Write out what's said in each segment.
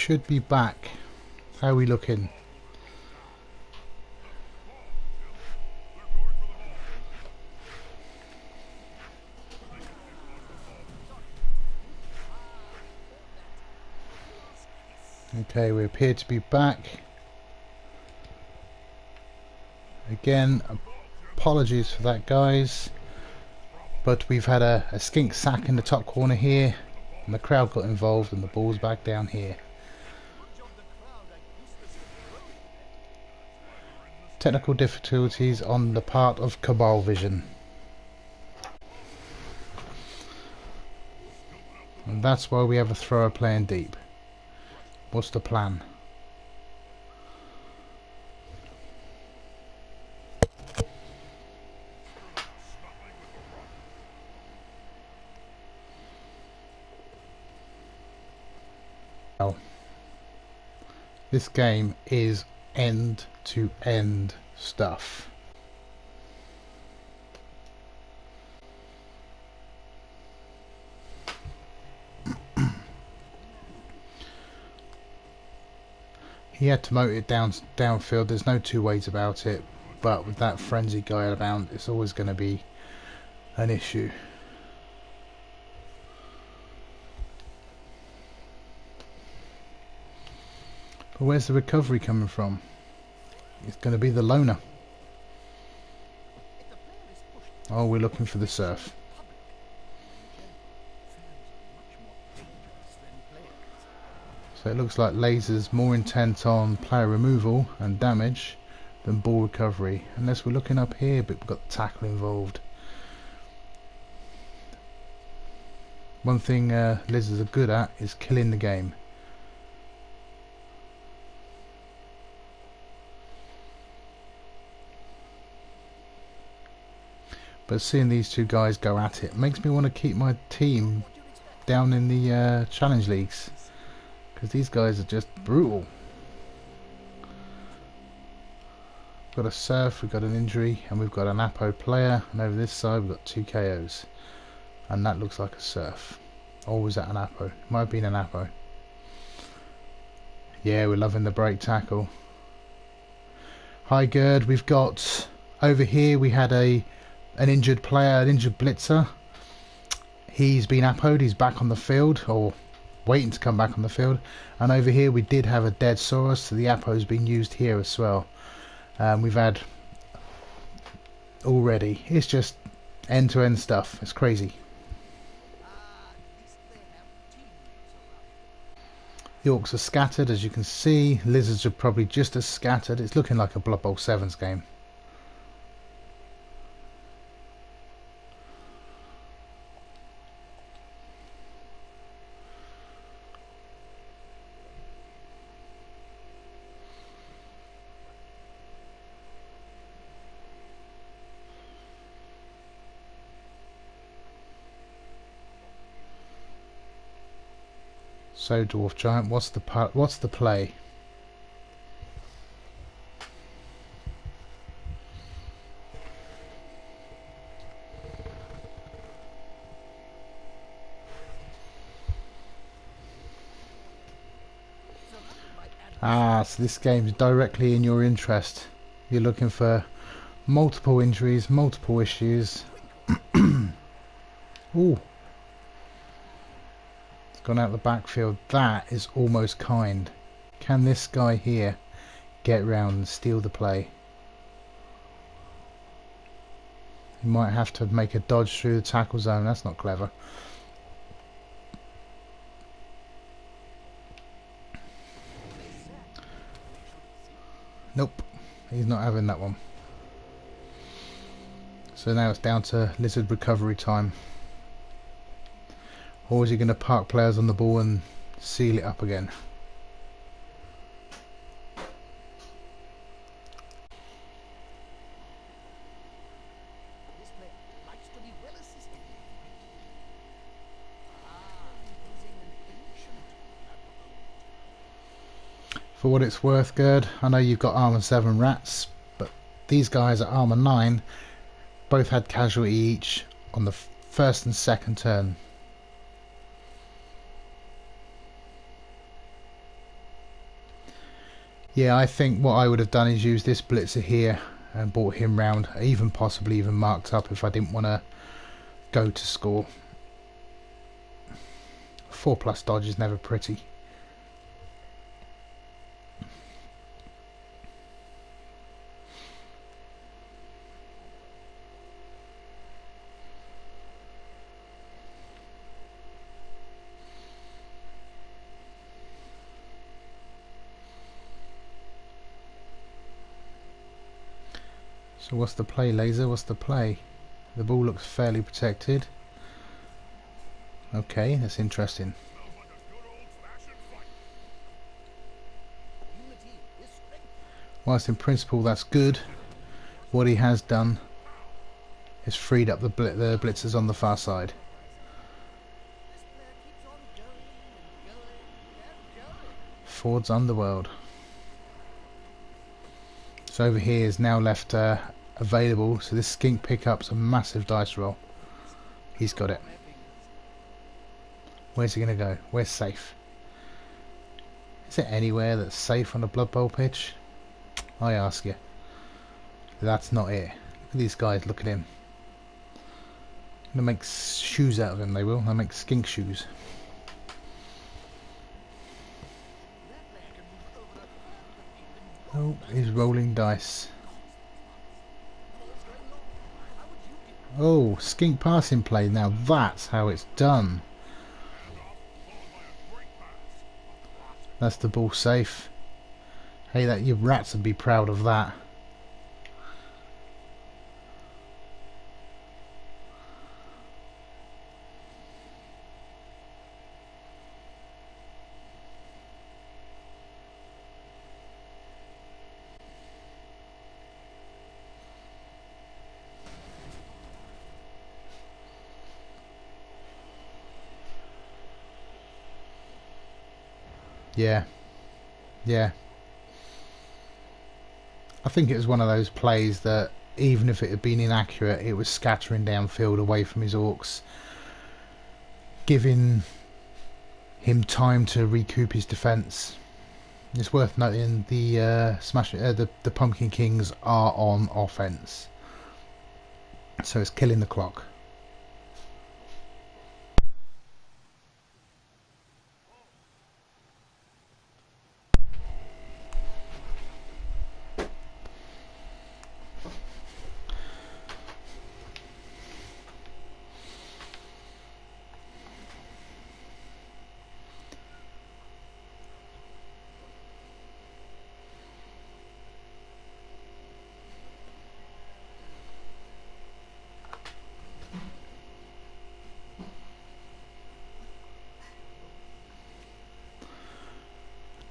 should be back. How are we looking? Okay, we appear to be back. Again, apologies for that, guys. But we've had a skink sack in the top corner here, and the crowd got involved, and the ball's back down here. Technical difficulties on the part of Cabal Vision. And that's why we have a thrower playing deep. What's the plan? Well, this game is end to end stuff. He had to moat it downfield, there's no two ways about it, but with that frenzy guy around, it's always going to be an issue. But where's the recovery coming from? It's going to be the loner. Oh, we're looking for the surf. So it looks like Laser's more intent on player removal and damage than ball recovery. Unless we're looking up here, but we've got the tackle involved. One thing Lizards are good at is killing the game. But seeing these two guys go at it makes me want to keep my team down in the challenge leagues. Because these guys are just brutal. We've got a surf, we've got an injury, and we've got an Apo player. And over this side we've got 2 KOs. And that looks like a surf. Or was that an Apo? Might have been an Apo. Yeah, we're loving the break tackle. Hi Gerd, we've got over here we had an injured player, an injured blitzer. He's been Apo'd, he's back on the field, or waiting to come back on the field. And over here we did have a dead Saurus, so the Apo's been used here as well. We've had already, it's just end to end stuff, it's crazy. The Orcs are scattered, as you can see. Lizards are probably just as scattered. It's looking like a Blood Bowl 7's game. So Dwarf Giant, what's the play? So this game's directly in your interest. You're looking for multiple injuries, multiple issues. Ooh. Gone out the backfield. That is almost kind. Can this guy here get round and steal the play? He might have to make a dodge through the tackle zone. That's not clever. Nope, he's not having that one. So now it's down to Lizard recovery time. Or is he going to park players on the ball and seal it up again? For what it's worth, Gerd, I know you've got armor 7 rats, but these guys at armor 9 both had casualty each on the first and second turn. Yeah, I think what I would have done is use this blitzer here and brought him round, even possibly even marked up if I didn't want to go to score. 4+ dodge is never pretty. So what's the play, Laser? What's the play? The ball looks fairly protected. Okay, that's interesting. Whilst in principle that's good, what he has done is freed up the blitzers on the far side. Ford's Underworld. So over here is now left available, so this skink pickups a massive dice roll. He's got it. Where's he going to go? Where's safe? Is there anywhere that's safe on a Blood Bowl pitch? I ask you. That's not it. Look at these guys, look at him. They'll make shoes out of him, they will. They'll make skink shoes. Oh, he's rolling dice. Oh, skink passing play. Now that's how it's done. That's the ball safe. Hey, that your rats would be proud of that. Yeah. Yeah. I think it was one of those plays that even if it had been inaccurate, it was scattering downfield away from his orcs, giving him time to recoup his defence. It's worth noting the the Pumpkin Kings are on offence, so it's killing the clock.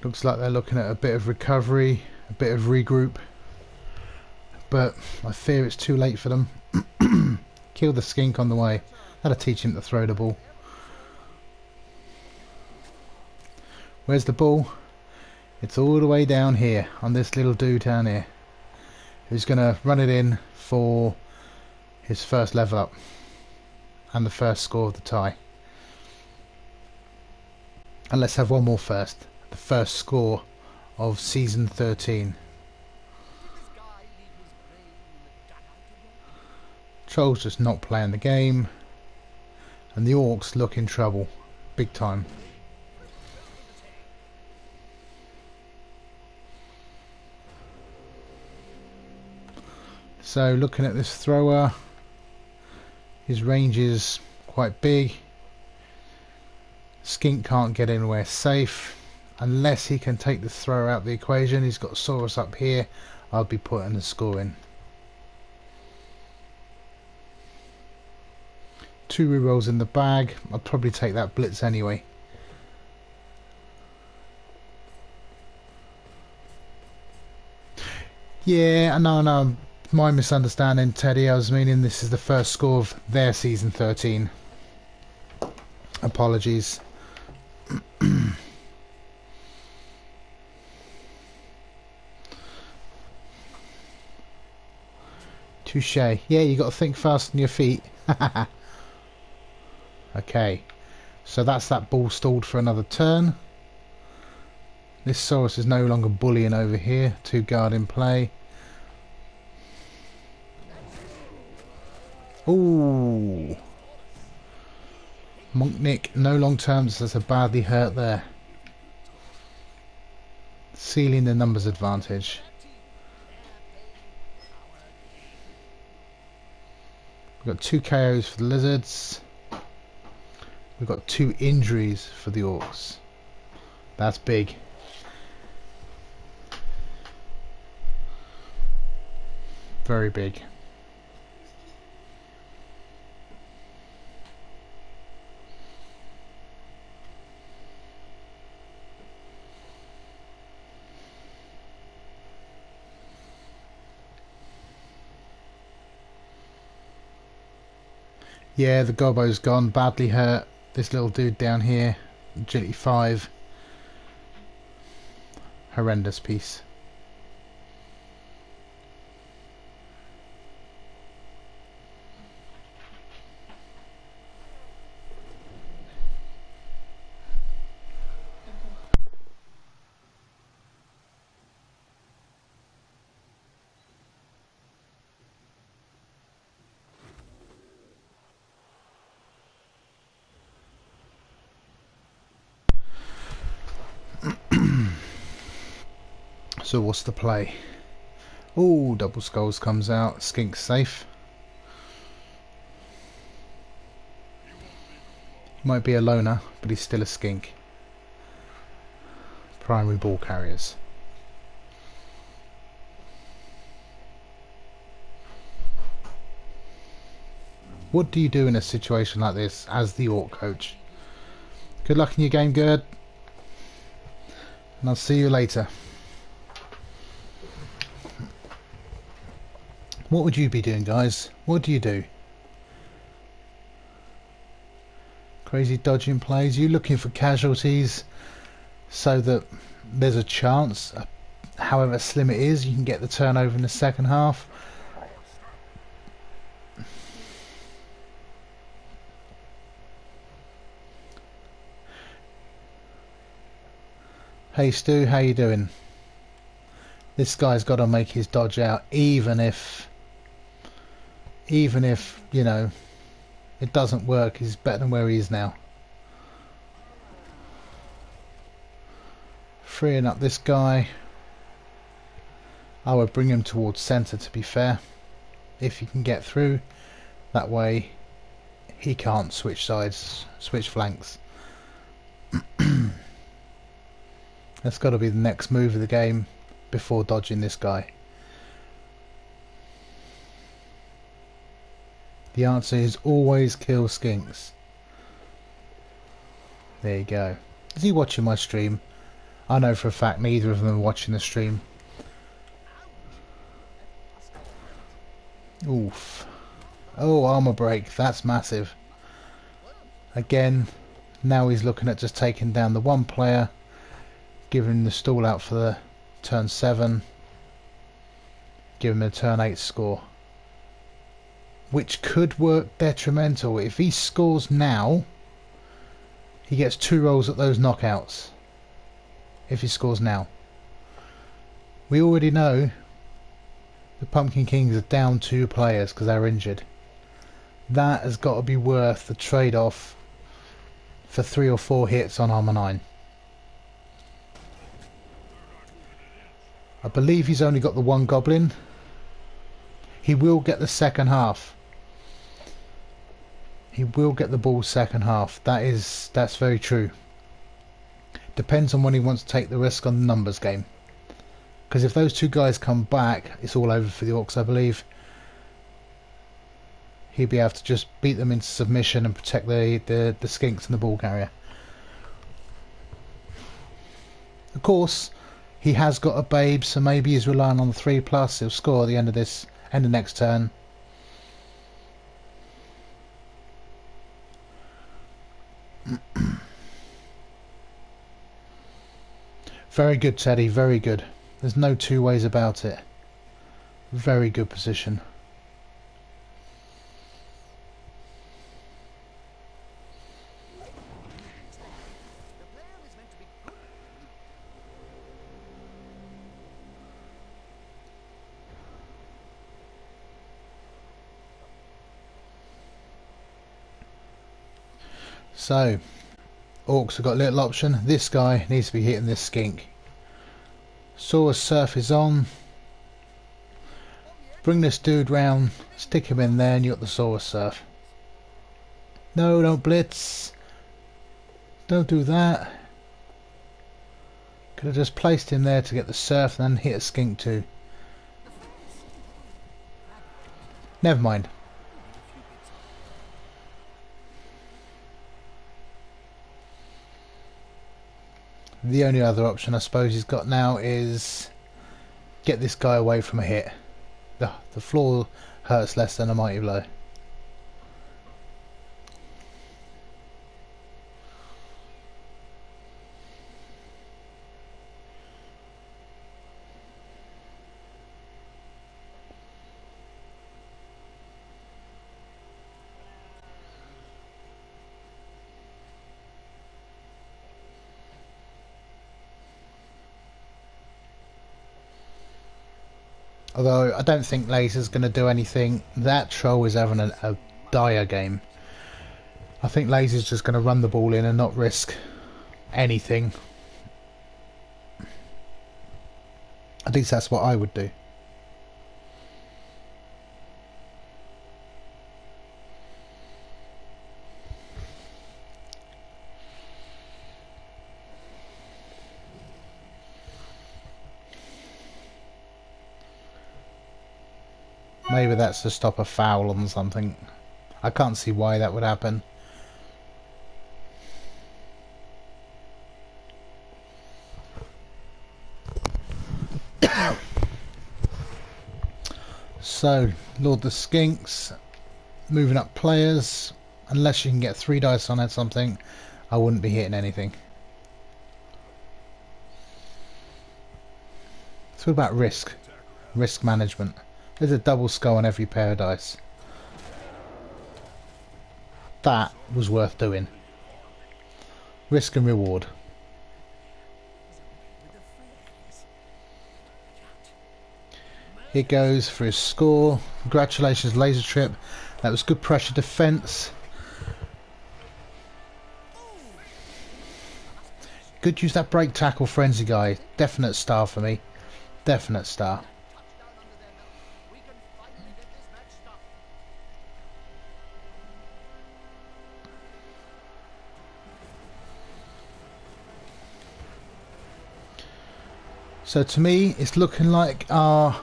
Looks like they're looking at a bit of recovery, a bit of regroup, but I fear it's too late for them. Kill the skink on the way. That'll teach him to throw the ball. Where's the ball? It's all the way down here on this little dude down here, who's going to run it in for his first level up and the first score of the tie. And let's have one more first. The first score of season 13. Troll's just not playing the game, and the Orcs look in trouble, big time. So looking at this thrower, his range is quite big. Skink can't get anywhere safe unless he can take the thrower out of the equation. He's got Saurus up here. I'll be putting the score in. 2 rerolls in the bag. I'll probably take that blitz anyway. Yeah, no, my misunderstanding, Teddy. I was meaning this is the first score of their season 13. Apologies. Touche. Yeah, you got to think fast on your feet. Okay, so that's that ball stalled for another turn. This Saurus is no longer bullying over here. 2 guard in play. Ooh. Monk Nick, no long terms, that's a badly hurt there. Sealing the numbers advantage. We've got 2 KOs for the Lizards. We've got 2 injuries for the Orcs. That's big. Very big. Yeah, the Gobbo's gone, badly hurt. This little dude down here, agility 5. Horrendous piece. So what's the play? Oh, double skulls comes out. Skinks safe. He might be a loner, but he's still a skink. Primary ball carriers. What do you do in a situation like this as the Orc coach? Good luck in your game, Gerd. And I'll see you later. What would you be doing, guys? What do you do? Crazy dodging plays. You looking for casualties so that there's a chance, however slim it is, you can get the turnover in the second half. Hey Stu, how you doing? This guy's got to make his dodge out, even if you know it doesn't work. He's better than where he is now. Freeing up this guy. I would bring him towards centre, to be fair, if you can get through. That way he can't switch sides, switch flanks. That's got to be the next move of the game before dodging this guy. The answer is always kill Skinks. There you go. Is he watching my stream? I know for a fact neither of them are watching the stream. Oof. Oh, armor break. That's massive. Again, now he's looking at just taking down the one player, giving him the stall out for the turn 7, give him a turn 8 score, which could work detrimental. If he scores now, he gets 2 rolls at those knockouts. If he scores now, we already know the Pumpkin Kings are down 2 players because they're injured. That has got to be worth the trade-off for 3 or 4 hits on armor 9. I believe he's only got the 1 goblin. He will get the second half. He will get the ball second half. That's very true. Depends on when he wants to take the risk on the numbers game. Because if those 2 guys come back, it's all over for the Orcs, I believe. He'll be able to just beat them into submission and protect the Skinks and the ball carrier. Of course, he has got a babe, so maybe he's relying on the 3+. He'll score at the end of next turn. Very good, Teddy, very good. There's no 2 ways about it. Very good position. So, Orcs have got a little option. This guy needs to be hitting this skink. Saw surf is on. Bring this dude round, stick him in there, and you got the Saw surf. No, don't blitz. Don't do that. Could have just placed him there to get the surf and then hit a skink too. Never mind. The only other option I suppose he's got now is get this guy away from a hit. The floor hurts less than a mighty blow. Although I don't think Laser's going to do anything. That troll is having a dire game. I think Laser's just going to run the ball in and not risk anything. At least that's what I would do. Maybe that's to stop a foul on something. I can't see why that would happen. So, Lord the Skinks, moving up players. Unless you can get 3 dice on it something, I wouldn't be hitting anything. It's all about risk management. There's a double skull on every pair of dice. That was worth doing. Risk and reward. Here goes for his score. Congratulations, Laser Trip. That was good pressure defence. Good use that break tackle, Frenzy guy. Definite star for me. Definite star. So to me, it's looking like our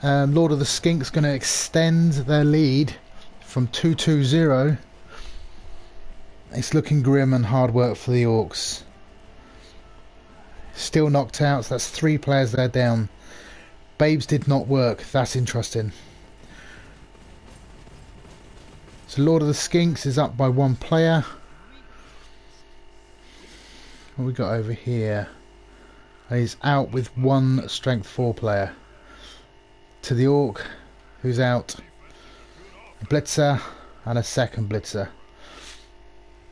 Lord of the Skinks going to extend their lead from 2-2-0. It's looking grim and hard work for the Orcs. Still knocked out, so that's 3 players there down. Babes did not work, that's interesting. So Lord of the Skinks is up by 1 player. What we got over here? He's out with 1 strength 4 player. To the Orc, who's out a blitzer and a second blitzer.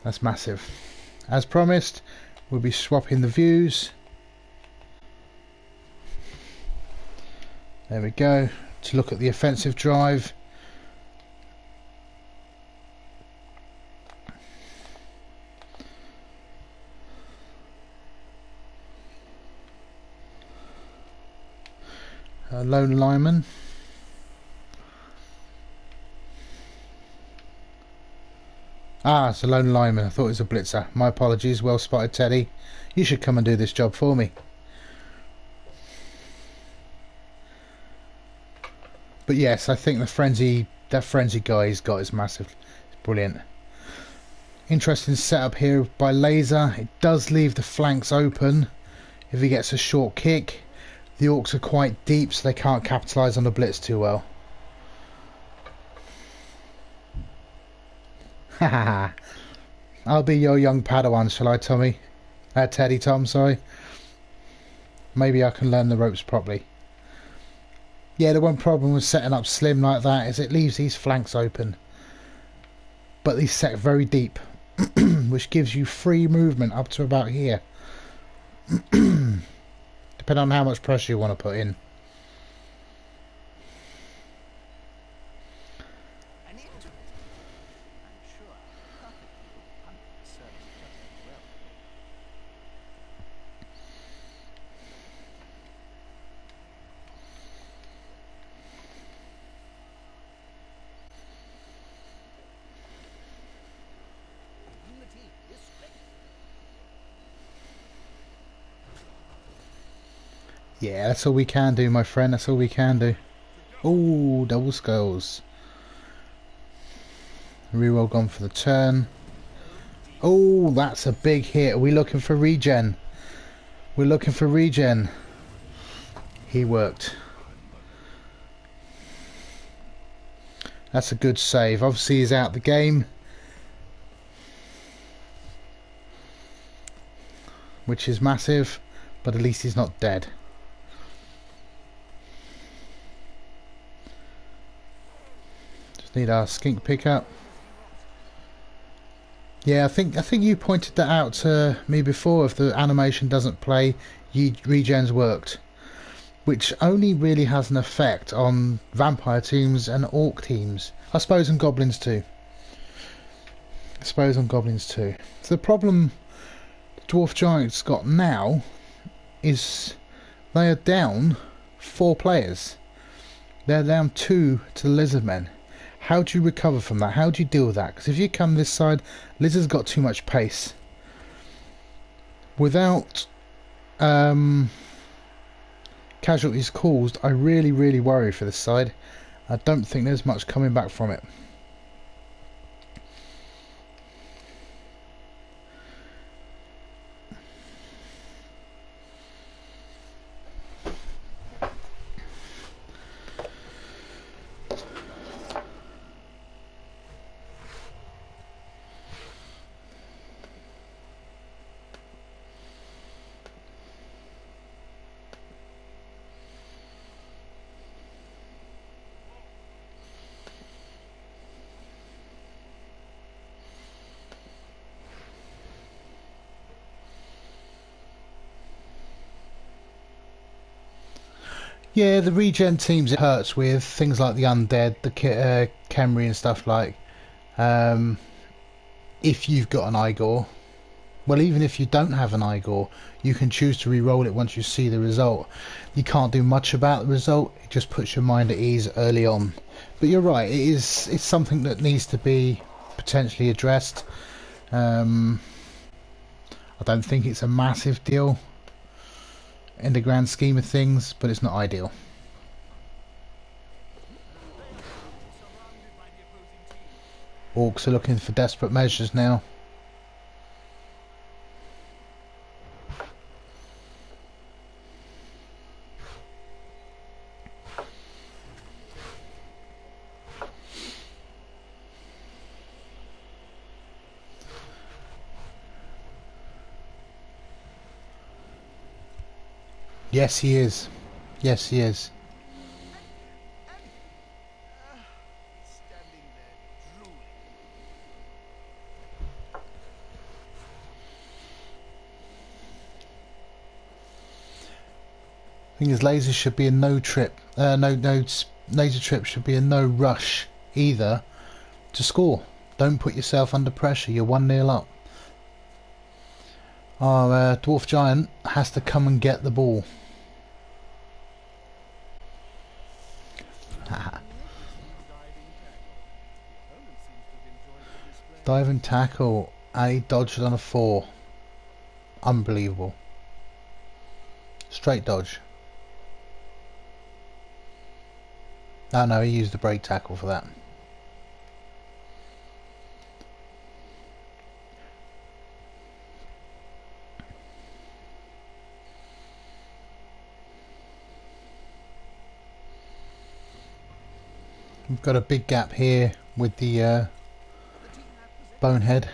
That's massive. As promised, we'll be swapping the views. There we go. To look at the offensive drive. Lone lineman. Ah, it's a lone lineman. I thought it was a blitzer. My apologies. Well spotted, Teddy. You should come and do this job for me. But yes, I think that frenzy guy he's got is massive. It's brilliant. Interesting setup here by Laser. It does leave the flanks open if he gets a short kick. The Orcs are quite deep, so they can't capitalise on the blitz too well. Haha. I'll be your young Padawan, shall I, Tommy? Teddy, Tom, sorry. Maybe I can learn the ropes properly. Yeah, the one problem with setting up Slim like that is it leaves these flanks open. But these set very deep, which gives you free movement up to about here. Depending on how much pressure you want to put in. Yeah, that's all we can do, my friend. That's all we can do. Oh, double skulls. Reroll gone for the turn. Oh, that's a big hit. Are we looking for regen? We're looking for regen. He worked. That's a good save. Obviously he's out the game, which is massive, but at least he's not dead. Just need our skink pickup. Yeah, I think you pointed that out to me before. If the animation doesn't play, regen's worked, which only really has an effect on vampire teams and orc teams. I suppose on goblins too. So the problem Dwarf Giants got now is they are down 4 players. They're down 2 to the Lizardmen. How do you recover from that? How do you deal with that? Because if you come this side, Lizard's got too much pace. Without casualties caused, I really worry for this side. I don't think there's much coming back from it. Yeah, the regen teams it hurts with, things like the undead, the Khemri and stuff like. If you've got an Igor, well, even if you don't have an Igor, you can choose to re-roll it once you see the result. You can't do much about the result, it just puts your mind at ease early on. But you're right, it's something that needs to be potentially addressed. I don't think it's a massive deal in the grand scheme of things, but it's not ideal. Orcs are looking for desperate measures now. Yes, he is. Yes, he is. Thing is, lasers should be a no trip. Laser trip should be a no rush either to score. Don't put yourself under pressure. You're 1-0 up. Our Dwarf Giant has to come and get the ball. Diving tackle, and he dodged on a 4. Unbelievable. Straight dodge. Oh no, he used the break tackle for that. We've got a big gap here with the bonehead.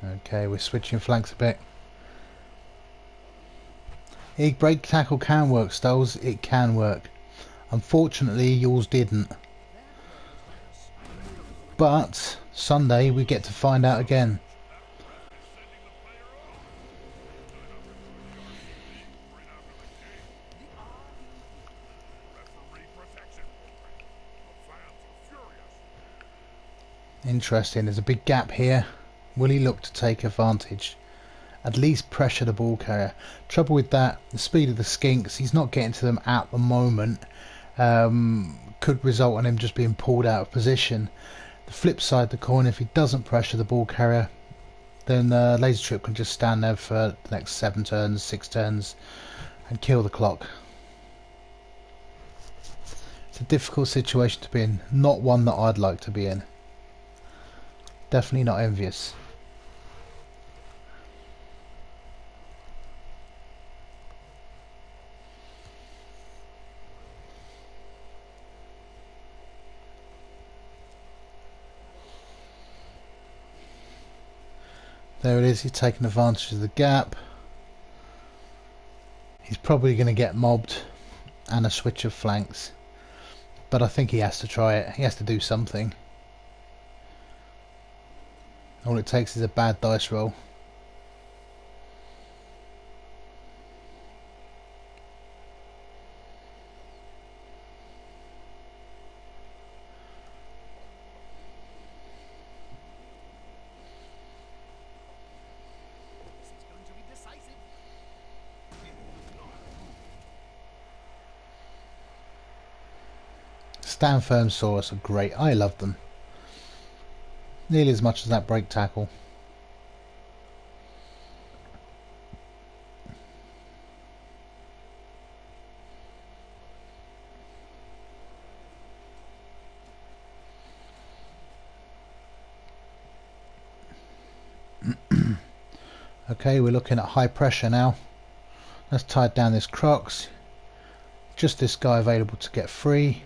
Okay, we're switching flanks a bit. Break tackle can work, Stoles. It can work. Unfortunately, yours didn't. But Sunday we get to find out again. Interesting. There's a big gap here. Will he look to take advantage? At least pressure the ball carrier. Trouble with that, the speed of the Skinks, he's not getting to them at the moment. could result in him just being pulled out of position. The flip side of the coin, if he doesn't pressure the ball carrier, then the laser trip can just stand there for the next 7 turns, 6 turns and kill the clock. It's a difficult situation to be in, not one that I'd like to be in. Definitely not envious. There it is, he's taking advantage of the gap. He's probably going to get mobbed and a switch of flanks. But I think he has to try it. He has to do something. All it takes is a bad dice roll. Stand firm saws are great. I love them. Nearly as much as that break tackle. Okay, we're looking at high pressure now. Let's tie down this Crocs. Just this guy available to get free.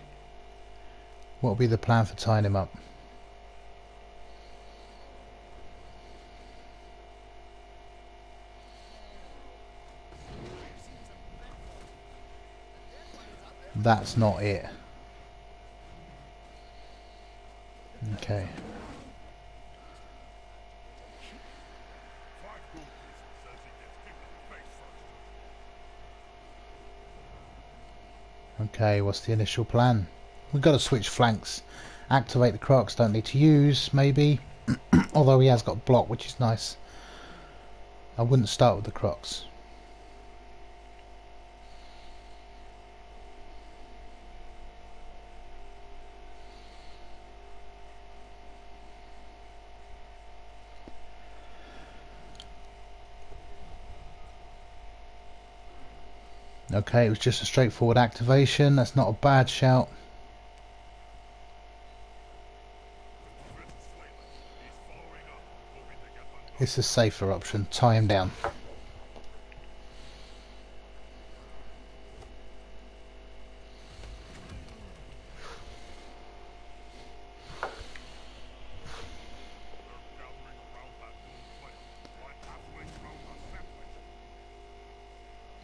What will be the plan for tying him up? That's not it. Okay. Okay, what's the initial plan? We've got to switch flanks. Activate the Crocs, don't need to use, maybe. Although he has got block, which is nice. I wouldn't start with the Crocs. Okay, it was just a straightforward activation. That's not a bad shout. It's a safer option. Tie him down.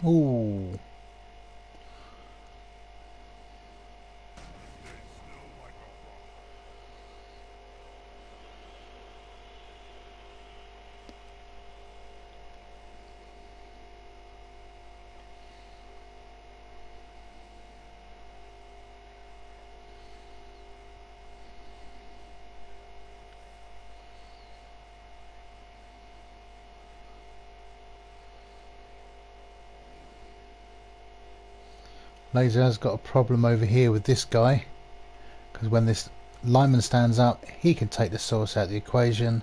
Ooh. Laser has got a problem over here with this guy, because when this lineman stands up, he can take the source out of the equation,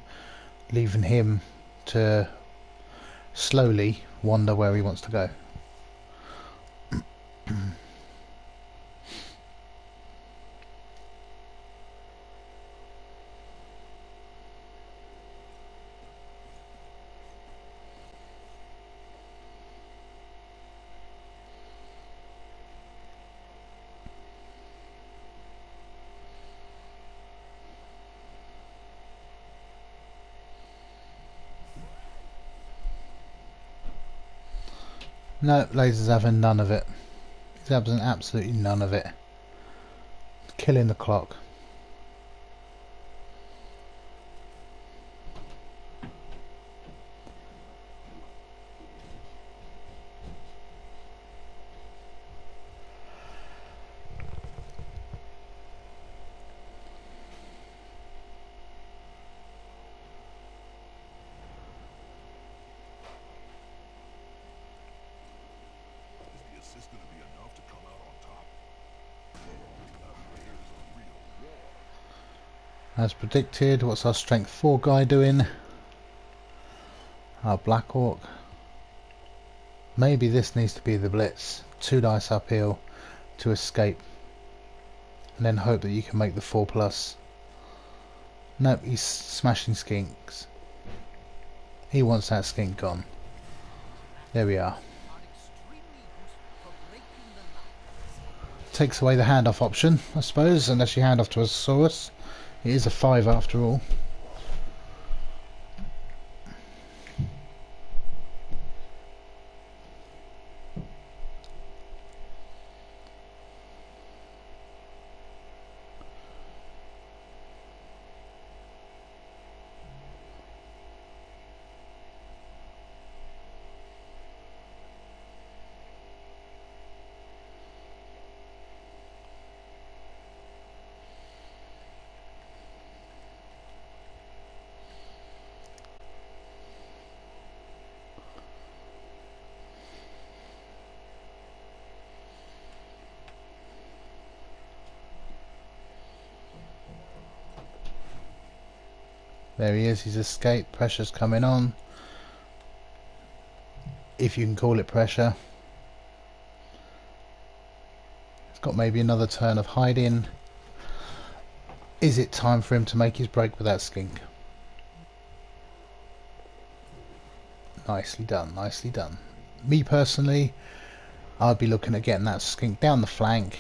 leaving him to slowly wander where he wants to go. No, Laser's having none of it. He's having absolutely none of it. Killing the clock. As predicted. What's our strength 4 guy doing? Our Black Orc. Maybe this needs to be the blitz. 2 dice uphill to escape. And then hope that you can make the 4+. Nope, he's smashing Skinks. He wants that skink gone. There we are. Takes away the handoff option, I suppose, unless you hand off to a Saurus. It is a 5 after all. There he is, he's escaped. Pressure's coming on. If you can call it pressure. He's got maybe another turn of hiding. Is it time for him to make his break with that skink? Nicely done, nicely done. Me personally, I'd be looking at getting that skink down the flank,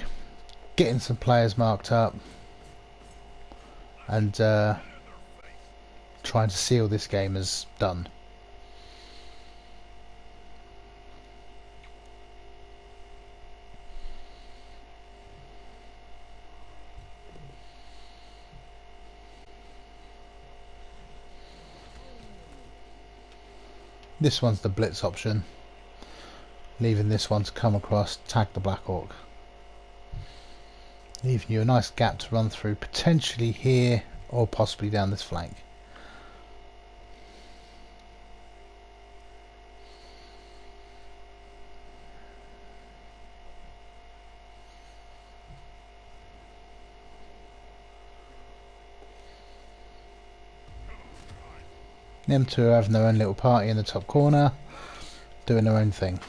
getting some players marked up, and trying to seal this game as done. This one's the blitz option, leaving this one to come across, tag the Black Orc, leaving you a nice gap to run through, potentially here or possibly down this flank. Them two are having their own little party in the top corner, doing their own thing.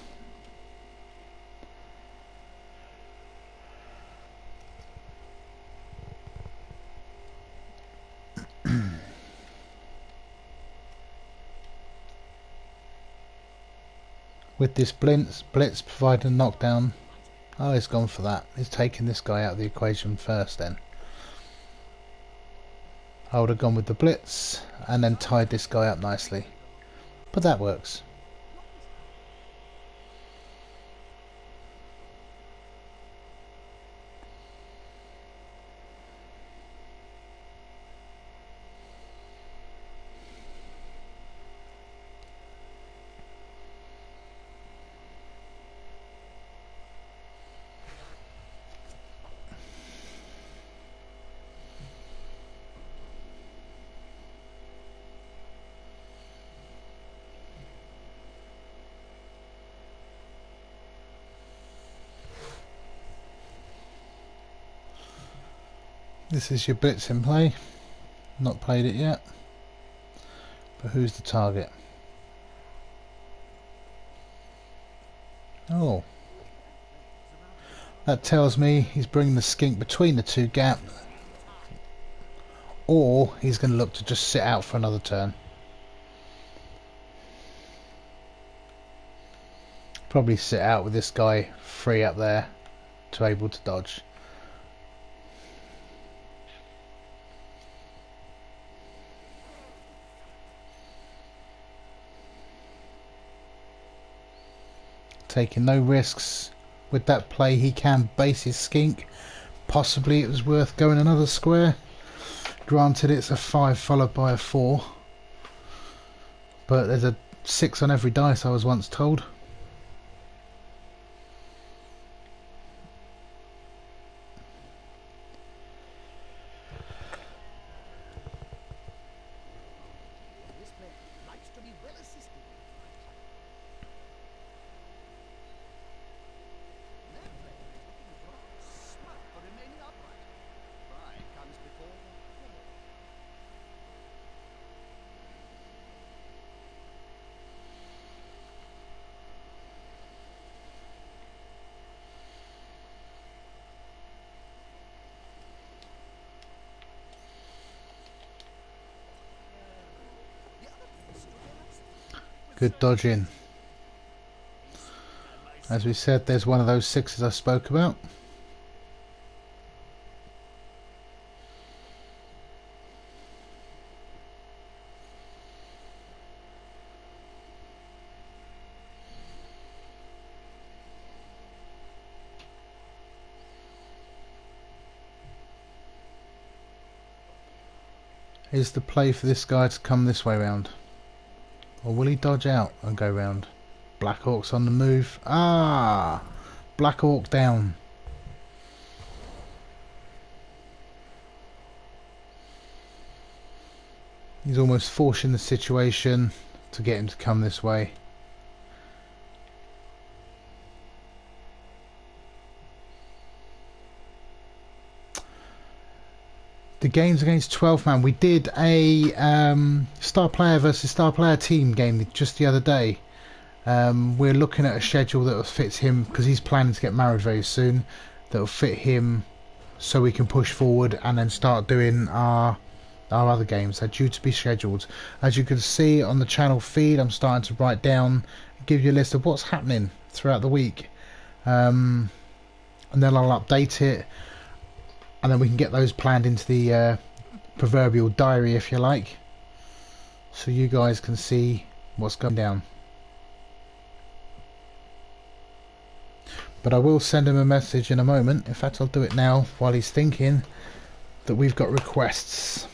With this blitz providing a knockdown. Oh, he's gone for that. He's taking this guy out of the equation first then. I would have gone with the blitz and then tied this guy up nicely. But that works. This is your blitz in play. Not played it yet. But who's the target? Oh. That tells me he's bringing the skink between the two gaps. Or he's going to look to just sit out for another turn. Probably sit out with this guy free up there to able to dodge. Taking no risks with that play. He can base his skink. Possibly it was worth going another square. Granted, it's a 5 followed by a 4, but there's a 6 on every dice, I was once told. Good dodging. As we said, there's one of those sixes I spoke about. Is the play for this guy to come this way round? Or will he dodge out and go round? Black Hawk's on the move. Ah! Black Hawk down. He's almost forcing the situation to get him to come this way. The games against 12 man. We did a star player versus star player team game just the other day. We're looking at a schedule that fits him because he's planning to get married very soon. That will fit him so we can push forward and then start doing our other games. They're due to be scheduled. As you can see on the channel feed, I'm starting to write down, give you a list of what's happening throughout the week, and then I'll update it. And then we can get those planned into the proverbial diary, if you like, so you guys can see what's going down. But I will send him a message in a moment. In fact, I'll do it now while he's thinking that we've got requests.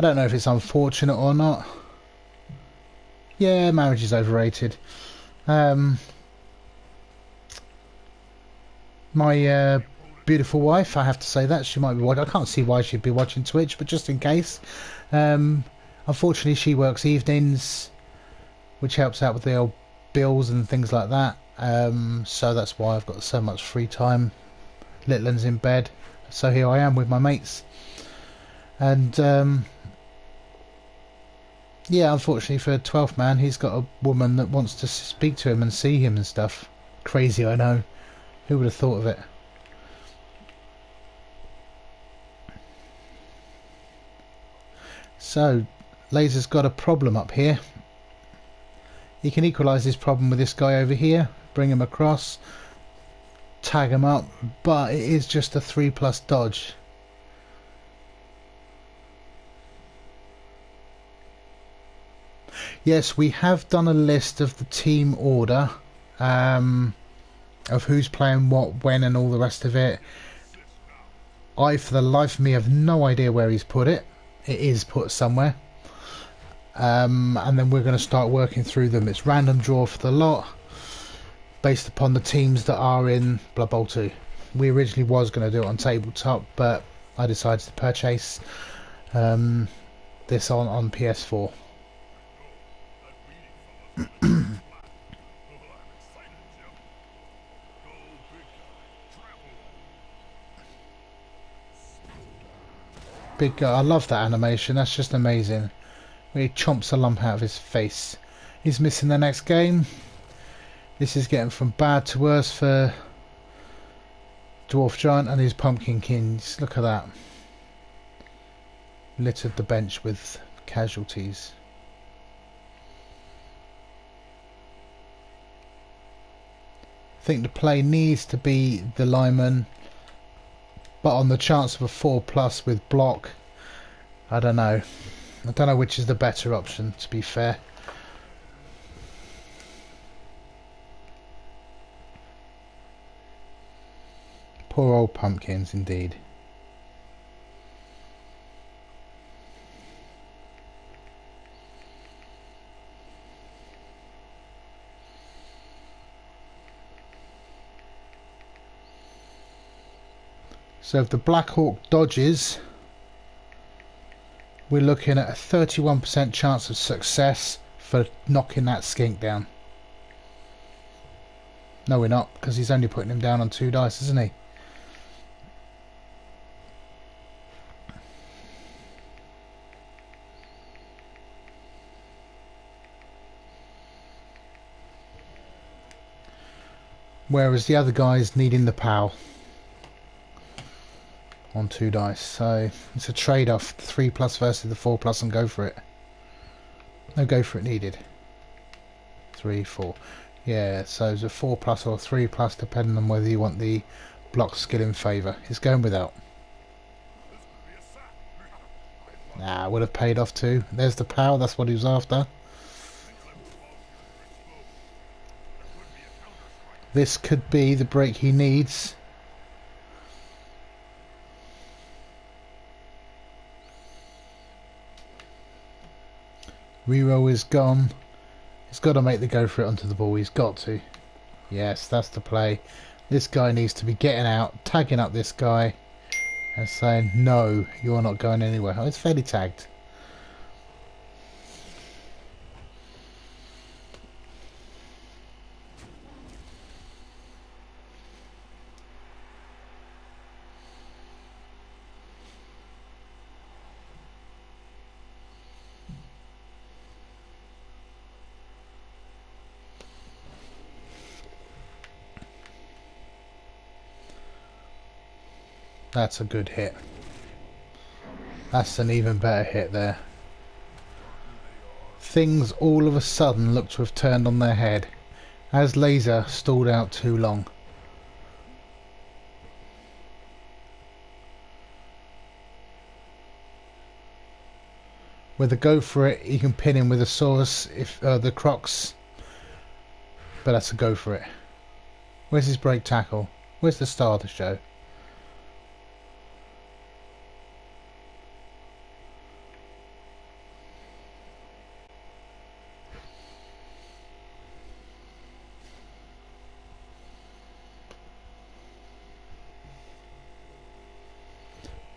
I don't know if it's unfortunate or not. Yeah, marriage is overrated. My beautiful wife, I have to say that, she might be watching. I can't see why she'd be watching Twitch, but just in case. Unfortunately, she works evenings, which helps out with the old bills and things like that. So that's why I've got so much free time. Little one's in bed, so here I am with my mates. And yeah, unfortunately for 12th man, he's got a woman that wants to speak to him and see him and stuff. Crazy, I know. Who would have thought of it? So, Laser's got a problem up here. He can equalise this problem with this guy over here, bring him across, tag him up, but it is just a 3+ dodge. Yes, we have done a list of the team order, of who's playing what, when, and all the rest of it. I, for the life of me, have no idea where he's put it. It is put somewhere. And then we're going to start working through them. It's random draw for the lot, based upon the teams that are in Blood Bowl 2. We originally was going to do it on tabletop, but I decided to purchase this on PS4. Big guy, I love that animation, that's just amazing. He chomps a lump out of his face. He's missing the next game. This is getting from bad to worse for Dwarf Giant and his Pumpkin Kings. Look at that. Littered the bench with casualties. I think the play needs to be the lineman, but on the chance of a 4+ with block, I don't know. I don't know which is the better option, to be fair. Poor old pumpkins, indeed. So if the Black Hawk dodges, we're looking at a 31% chance of success for knocking that skink down. No, we're not, because he's only putting him down on 2 dice, isn't he? Whereas the other guy's needing the POW on 2 dice. So it's a trade-off, 3+ versus the 4+, and go for it. No go for it needed. 3, 4. Yeah, so it's a 4+ or 3+, depending on whether you want the block skill in favour. It's going without. Nah, would have paid off too. There's the POW, that's what he was after. This could be the break he needs. Reroll is gone. He's got to make the go for it onto the ball. He's got to. Yes, that's the play. This guy needs to be getting out, tagging up this guy, and saying, no, you're not going anywhere. Oh, it's fairly tagged. That's a good hit. That's an even better hit there. Things all of a sudden look to have turned on their head as Laser stalled out too long. With a go for it, you can pin him with a source if the Crocs, but that's a go for it. Where's his break tackle? Where's the star of the show?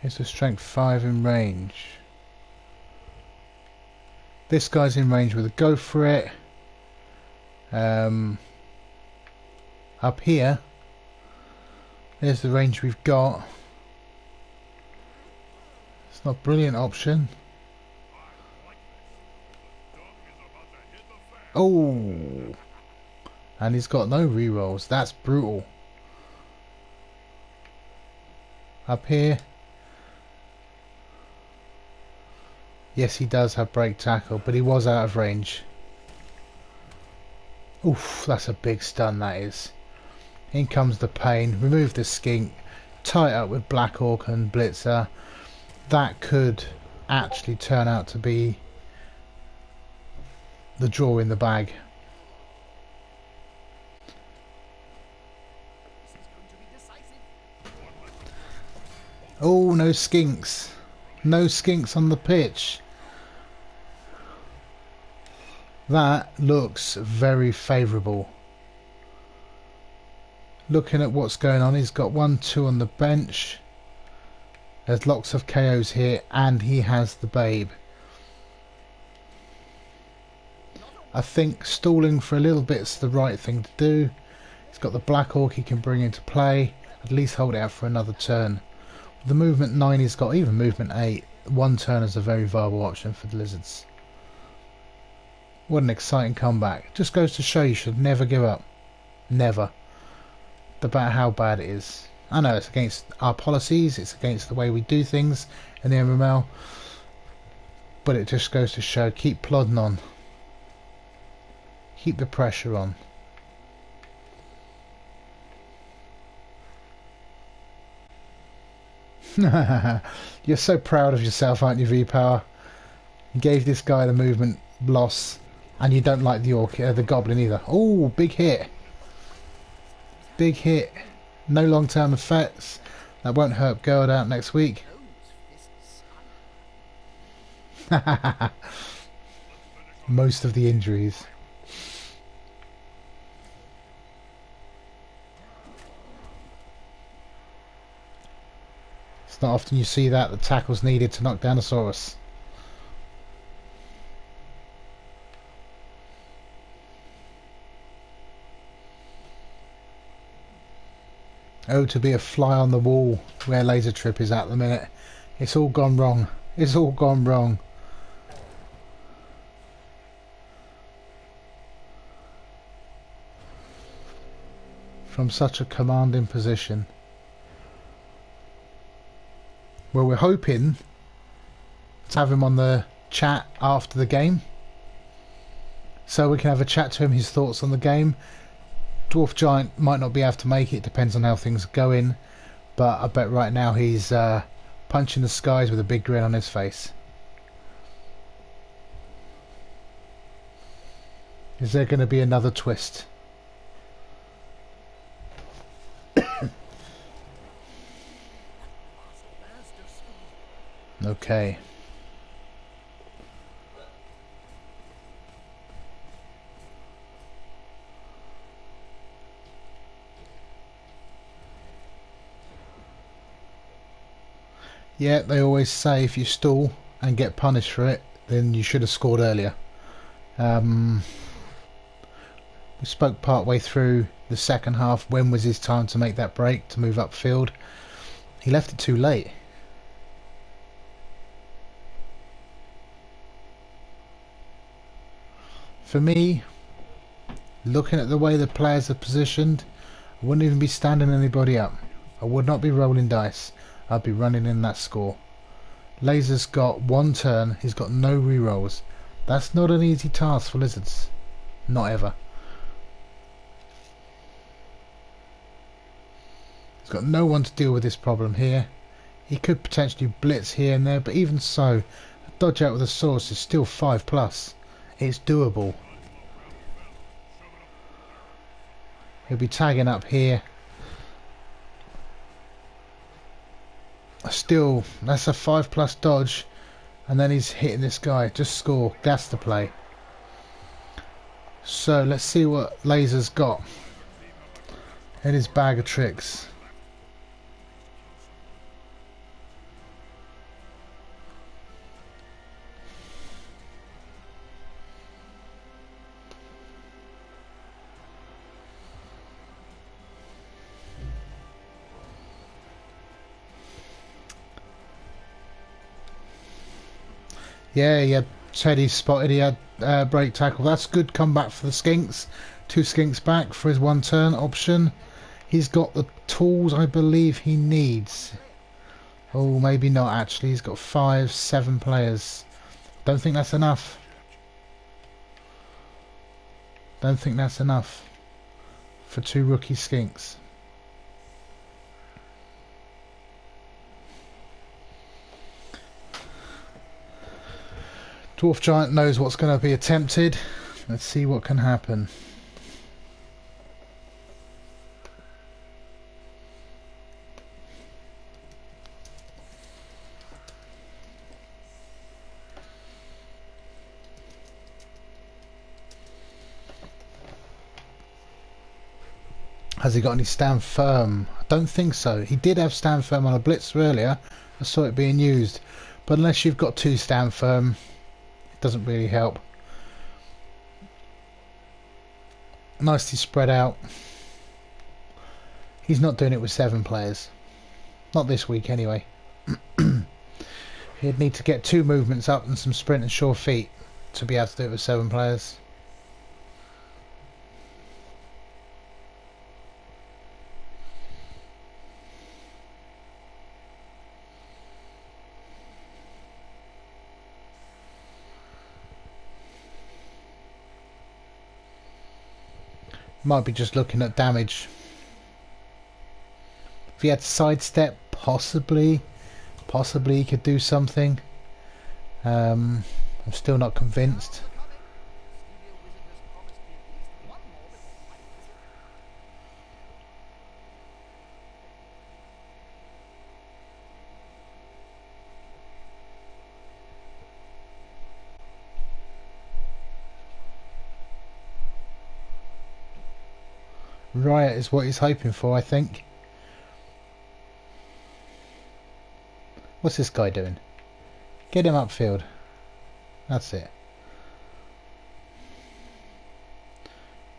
It's a strength 5 in range. This guy's in range with a go for it. Up here, there's the range we've got. It's not a brilliant option. Oh! And he's got no rerolls. That's brutal. Up here. Yes, he does have break tackle, but he was out of range. Oof, that's a big stun, that is. In comes the pain. Remove the skink. Tie it up with Black Orc and Blitzer. That could actually turn out to be the draw in the bag. Oh, no skinks. No skinks on the pitch. That looks very favourable. Looking at what's going on, he's got 1, 2 on the bench. There's lots of KOs here, and he has the babe. I think stalling for a little bit's the right thing to do. He's got the Black Orc he can bring into play. At least hold it out for another turn. The movement 9 he's got, even movement 8, 1 turn is a very viable option for the Lizards. What an exciting comeback. Just goes to show you should never give up. Never. About how bad it is. I know it's against our policies, it's against the way we do things in the MML, but it just goes to show, keep plodding on. Keep the pressure on. You're so proud of yourself, aren't you, V-Power? You gave this guy the movement loss, and you don't like the orc, the goblin either. Oh, big hit. Big hit. No long-term effects. That won't hurt Gerd out next week. Most of the injuries. It's not often you see that the tackle's needed to knock down a Saurus. Oh, to be a fly on the wall where Laser Trip is at the minute. It's all gone wrong. It's all gone wrong. from such a commanding position. Well, we're hoping to have him on the chat after the game, so we can have a chat to him, his thoughts on the game. Dwarf Giant might not be able to make it, depends on how things are going, but I bet right now he's punching the skies with a big grin on his face. Is there going to be another twist? Okay. Yeah, they always say if you stall and get punished for it, then you should have scored earlier. We spoke part way through the second half. When was his time to make that break, to move upfield? He left it too late. For me, looking at the way the players are positioned, I wouldn't even be standing anybody up. I would not be rolling dice. I'd be running in that score. Laser's got one turn. He's got no rerolls. That's not an easy task for Lizards. Not ever. He's got no one to deal with this problem here. He could potentially blitz here and there, but even so, a dodge out with a source is still 5+. It's doable. He'll be tagging up here. Still, that's a 5+ dodge, and then he's hitting this guy. Just score. That's the play. So let's see what Laser's got in his bag of tricks. Yeah, he had Teddy spotted, he had break tackle. That's good comeback for the Skinks. 2 Skinks back for his 1 turn option. He's got the tools I believe he needs. Oh, maybe not actually. He's got 5, 7 players. Don't think that's enough. Don't think that's enough for 2 rookie Skinks. Dwarf Giant knows what's going to be attempted. Let's see what can happen. Has he got any stand firm? I don't think so. He did have stand firm on a blitz earlier. I saw it being used. But unless you've got 2 stand firm, doesn't really help. Nicely spread out. He's not doing it with 7 players. Not this week anyway. He'd need to get 2 movements up and some sprint and sure feet to be able to do it with 7 players. Might be just looking at damage. If he had sidestep, possibly he could do something. I'm still not convinced. Riot is what he's hoping for, I think. What's this guy doing? Get him upfield. That's it.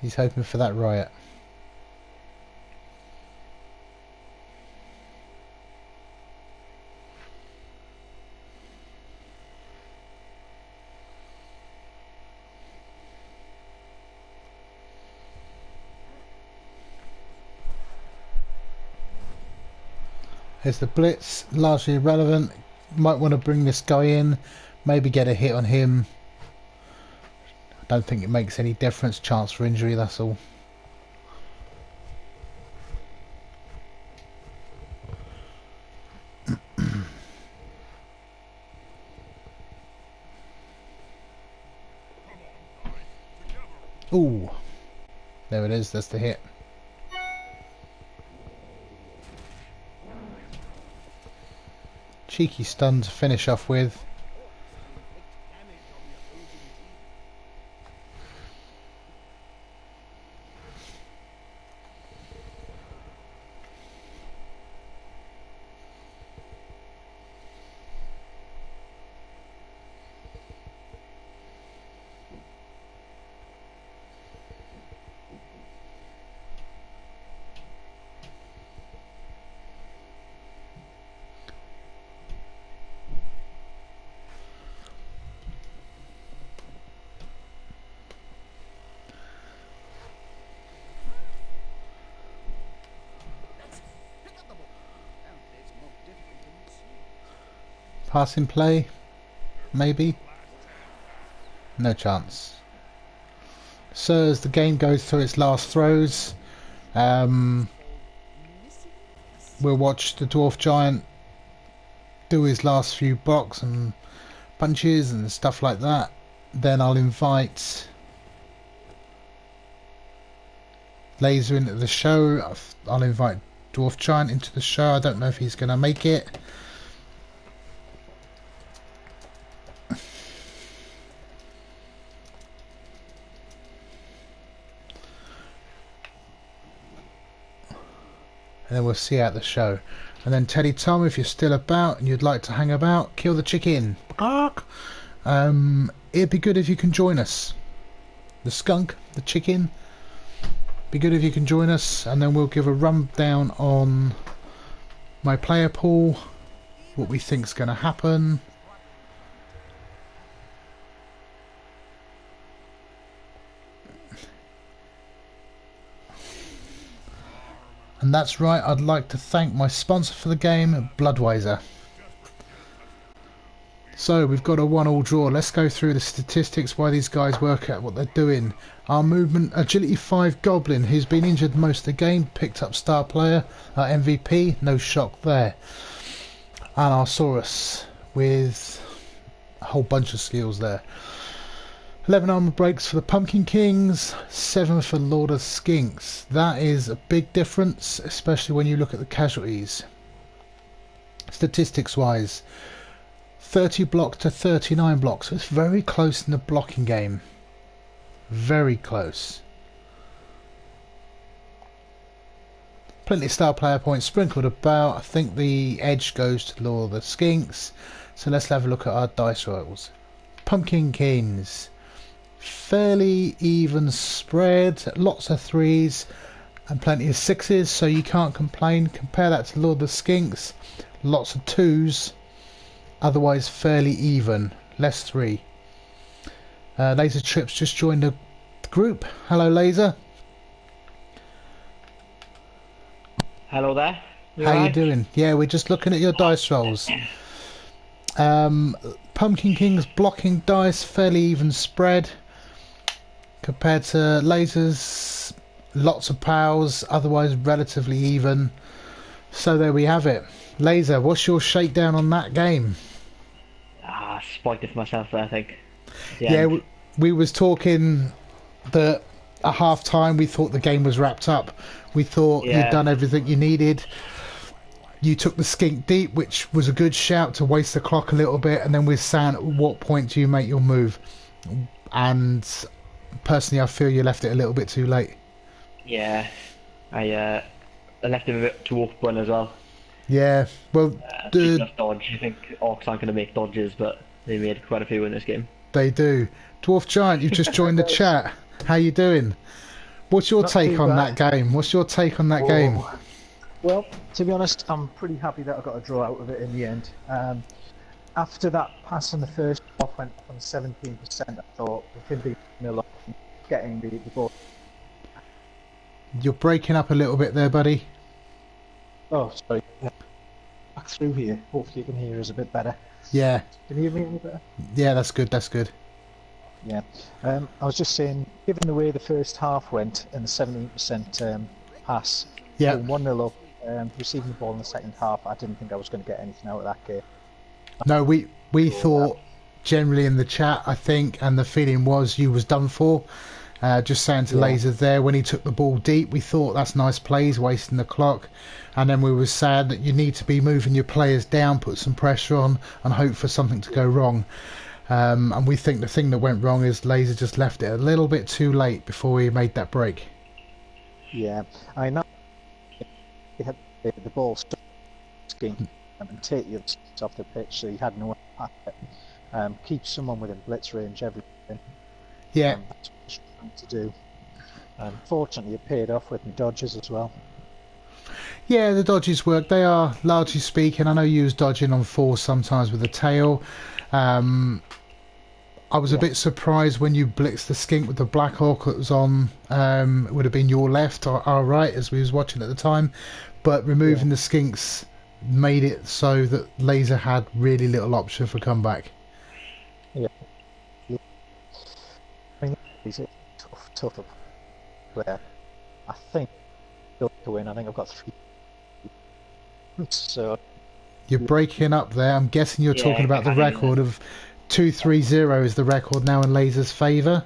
He's hoping for that riot. There's the blitz, largely irrelevant. Might want to bring this guy in, maybe get a hit on him. I don't think it makes any difference. Chance for injury, that's all. Ooh, there it is. That's the hit. Cheeky stun to finish off with. Passing play, maybe? No chance. So as the game goes through its last throws, we'll watch the Dwarf Giant do his last few blocks and punches and stuff like that. Then I'll invite Laser into the show. I'll invite Dwarf Giant into the show. I don't know if he's going to make it. And then we'll see out the show. And then Teddy Tom, if you're still about and you'd like to hang about, kill the chicken. It'd be good if you can join us. The skunk, the chicken. Be good if you can join us, and then we'll give a rundown on my player pool, what we think's going to happen. And that's right, I'd like to thank my sponsor for the game, Bloodweiser. So we've got a 1-all draw. Let's go through the statistics, why these guys work out what they're doing. Our movement, Agility 5 Goblin, who's been injured most of the game, picked up star player, MVP, no shock there. And our Saurus with a whole bunch of skills there. 11 armor breaks for the Pumpkin Kings, 7 for Lord of Skinks. That is a big difference, especially when you look at the casualties. Statistics wise, 30 blocks to 39 blocks. So it's very close in the blocking game. Very close. Plenty of star player points sprinkled about. I think the edge goes to Lord of the Skinks. So let's have a look at our dice rolls. Pumpkin Kings. Fairly even spread, lots of 3s and plenty of 6s, so you can't complain. Compare that to Lord of the Skinks, lots of 2s, otherwise fairly even, less 3. Laser Trips just joined the group. Hello Laser. Hello there. How you doing? Yeah, we're just looking at your dice rolls. Pumpkin King's blocking dice, fairly even spread. Compared to Lasers, lots of pals, otherwise relatively even. So there we have it. Laser, what's your shakedown on that game? Spoiled it for myself there, I think. Yeah, we was talking that at half time we thought the game was wrapped up. We thought you'd done everything you needed. You took the skink deep, which was a good shout to waste the clock a little bit, and then we're saying at what point do you make your move? And personally, I feel you left it a little bit too late. Yeah, I left him a bit too open as well. Yeah, well, dodge. I think Orcs aren't going to make dodges, but they made quite a few in this game. They do. Dwarf Giant, you've just joined the chat. How you doing? What's your take on that game? What's your take on that game? Well, to be honest, I'm pretty happy that I got a draw out of it in the end. After that pass on the first off went on 17%, I thought we could be nil getting the ball. You're breaking up a little bit there, buddy. Oh, sorry. through here. Hopefully you can hear us a bit better. Yeah, Can you hear me any better? yeah, that's good. That's good. Yeah. I was just saying, given the way the first half went and the 17% pass, Yeah. going 1-0 up, receiving the ball in the second half, I didn't think I was going to get anything out of that game. No, we thought generally in the chat, I think, and the feeling was you was done for. Just saying to Laser there, when he took the ball deep, we thought that's nice plays, wasting the clock. And then we were sad that you need to be moving your players down, put some pressure on, and hope for something to go wrong. And we think the thing that went wrong is Laser just left it a little bit too late before he made that break. Yeah, I know. He had the ball stuck and take the others off the pitch, so he had no pass it. Keep someone within blitz range everything. Yeah. That's what he's trying to do. Fortunately, it paid off with the dodges as well. Yeah, the dodges work. They are, largely speaking, I know you was dodging on 4 sometimes with the tail. I was a bit surprised when you blitzed the skink with the Black Hawk that was on, it would have been your left or our right as we was watching at the time, but removing the skinks made it so that Laser had really little option for comeback. Yeah. I mean, he's a tough player. I think he'll win. I think I've got 3. So you're breaking up there. I'm guessing you're talking about the record of 2-3-0 is the record now in Laser's favour.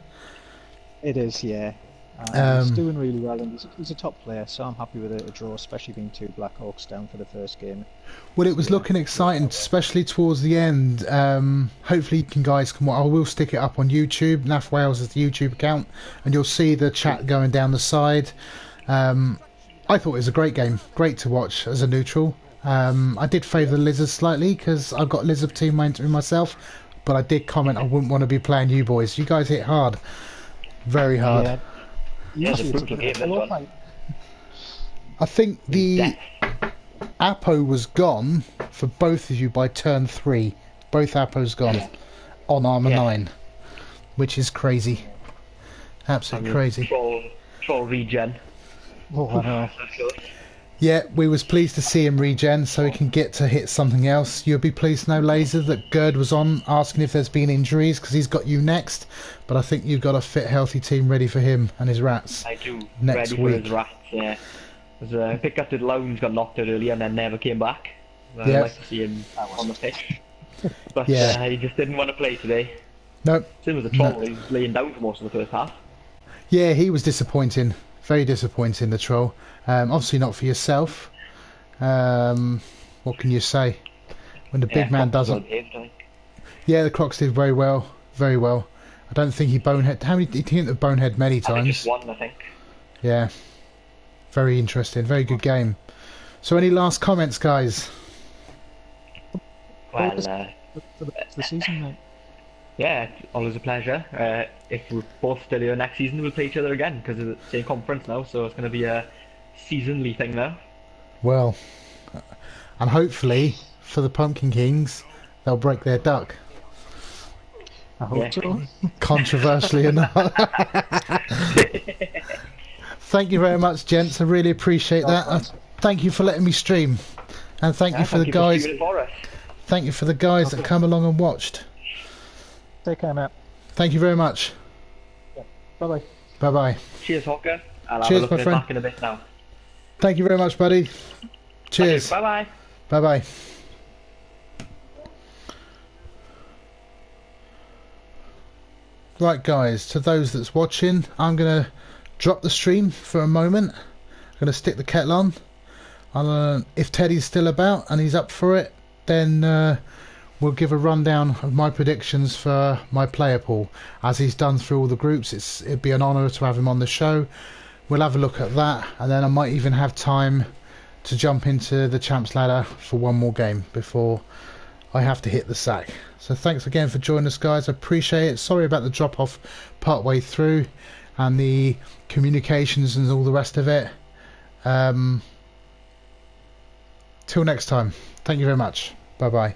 It is, yeah. He's doing really well, and he's a top player, so I'm happy with a draw, especially being 2 Black Hawks down for the first game. Well, it was looking exciting, especially towards the end. Hopefully, you guys can. I will stick it up on YouTube. NAF Wales is the YouTube account, and you'll see the chat going down the side. I thought it was a great game, great to watch as a neutral. I did favour the Lizards slightly because I've got Lizard team myself, but I did comment I wouldn't want to be playing you boys. You guys hit hard, very hard. Yeah. It's a brutal game, this one. I think the Apo was gone for both of you by turn 3. Both Apos gone on Armour 9, which is crazy. Absolutely crazy. Troll regen. Oh, I know. Yeah, we was pleased to see him regen so he can get to hit something else. You'll be pleased to know, Laser, that Gerd was on asking if there's been injuries because he's got you next. But I think you've got a fit, healthy team ready for him and his rats. I do. Next ready week. For his rats, yeah. Because Picked the Lounge got knocked out earlier and then never came back. I'd like to see him on the pitch. But he just didn't want to play today. Nope. Same as the Troll, he was laying down for most of the first half. Yeah, he was disappointing. Very disappointing, the Troll. Obviously not for yourself. What can you say? When the big man doesn't... Yeah, the Crocs did very well. Very well. I don't think he bonehead... How many did he hit the bonehead many times? I think just one, I think. Yeah. Very interesting. Very good game. So any last comments, guys? Well, for the season, mate. Yeah, always a pleasure. If we're both still here next season, we'll play each other again because of the same conference now, so it's going to be a seasonally thing now. Well, and hopefully for the Pumpkin Kings, they'll break their duck. I hope so. Controversially enough. Thank you very much, gents. I really appreciate that. Thank you for letting me stream, and thank you for the guys. Thank you for the guys that come along and watched. Take care, Matt. Thank you very much. Yeah. Bye-bye. Bye-bye. Cheers, Hawker. Cheers, my friend. Back in a bit now. Thank you very much, buddy. Cheers. Bye-bye. Bye-bye. Right, guys, to those that's watching, I'm going to drop the stream for a moment. I'm going to stick the kettle on. If Teddy's still about and he's up for it, then we'll give a rundown of my predictions for my player pool. As he's done through all the groups, it'd be an honour to have him on the show. We'll have a look at that, and then I might even have time to jump into the Champs Ladder for one more game before I have to hit the sack. So thanks again for joining us, guys. I appreciate it. Sorry about the drop off part way through and the communications and all the rest of it. Till next time, thank you very much. Bye bye.